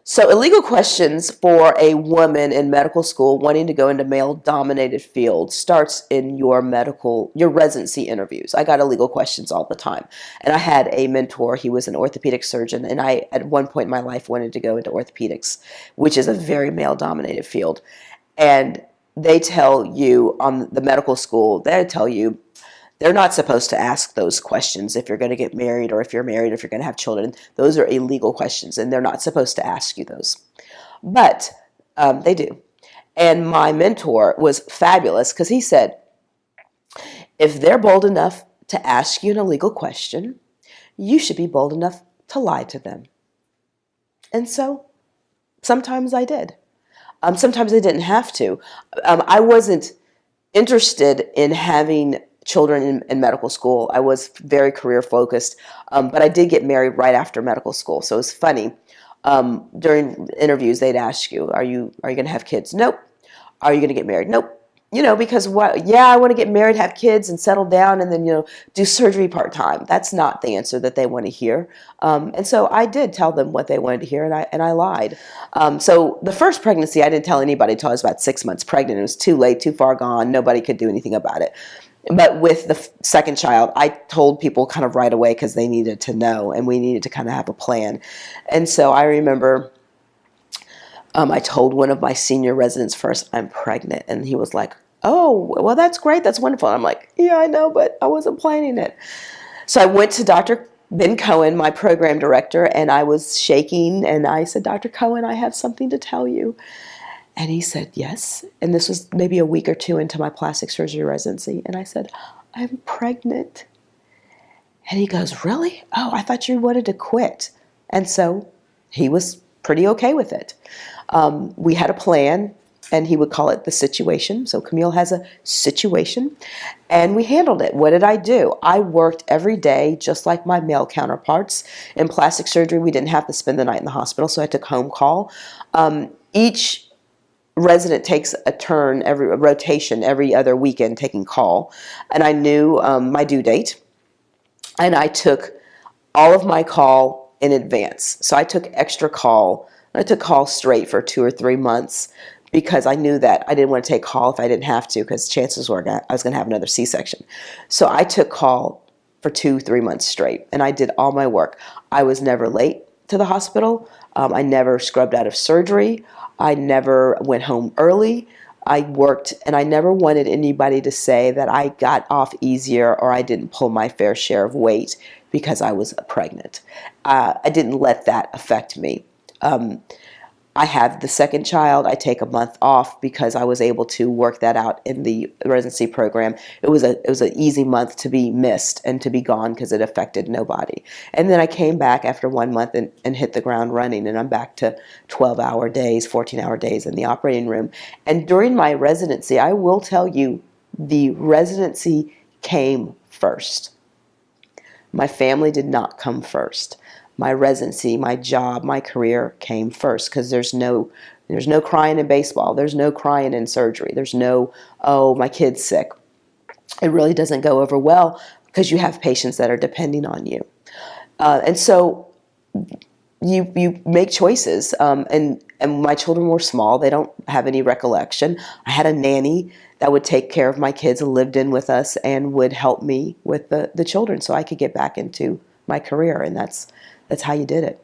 So illegal questions for a woman in medical school wanting to go into male-dominated fields starts in your residency interviews. I got illegal questions all the time. And I had a mentor, he was an orthopedic surgeon, and I, at one point in my life, wanted to go into orthopedics, which is a very male-dominated field. And they tell you on the medical school, they tell you they're not supposed to ask those questions if you're going to get married or if you're married, if you're going to have children. Those are illegal questions, and they're not supposed to ask you those. But they do. And my mentor was fabulous because he said, if they're bold enough to ask you an illegal question, you should be bold enough to lie to them. And so sometimes I did. Sometimes I didn't have to. I wasn't interested in having children in medical school. I was very career focused, but I did get married right after medical school. So it was funny. During interviews, they'd ask you, are you going to have kids? Nope. Are you going to get married? Nope. You know, because what? Yeah, I want to get married, have kids, and settle down, and then, you know, do surgery part-time. That's not the answer that they want to hear. And so I did tell them what they wanted to hear, and I lied. So the first pregnancy, I didn't tell anybody until I was about 6 months pregnant. It was too late, too far gone. Nobody could do anything about it. But with the second child, I told people kind of right away because they needed to know, and we needed to kind of have a plan. And so I remember I told one of my senior residents first, I'm pregnant. And he was like, oh, well, that's great. That's wonderful. And I'm like, yeah, I know, but I wasn't planning it. So I went to Dr. Ben Cohen, my program director, and I was shaking. And I said, Dr. Cohen, I have something to tell you. And he said, yes. And this was maybe a week or two into my plastic surgery residency. And I said, I'm pregnant. And he goes, really? Oh, I thought you wanted to quit. And so he was pretty okay with it. We had a plan, and he would call it the situation. So Camille has a situation, and we handled it. What did I do? I worked every day just like my male counterparts. In plastic surgery, we didn't have to spend the night in the hospital, so I took home call. Each resident takes a turn, a rotation every other weekend taking call, and I knew my due date, and I took all of my call in advance. So I took extra call. I took call straight for 2 or 3 months because I knew that I didn't want to take call if I didn't have to, because chances were I was going to have another C-section. So I took call for 2, 3 months straight, and I did all my work. I was never late to the hospital. I never scrubbed out of surgery. I never went home early. I worked, and I never wanted anybody to say that I got off easier or I didn't pull my fair share of weight because I was pregnant. I didn't let that affect me. I have the second child. I take a month off because I was able to work that out in the residency program. It was an easy month to be missed and to be gone because it affected nobody. And then I came back after 1 month and hit the ground running, and I'm back to 12-hour days, 14-hour days in the operating room. And during my residency, I will tell you, the residency came first. My family did not come first. My residency, my job, my career came first, because there's no crying in baseball. There's no crying in surgery. There's no, oh, my kid's sick. It really doesn't go over well because you have patients that are depending on you. And so you make choices. And my children were small. They don't have any recollection. I had a nanny that would take care of my kids and lived in with us and would help me with the children so I could get back into my career. And that's how you did it.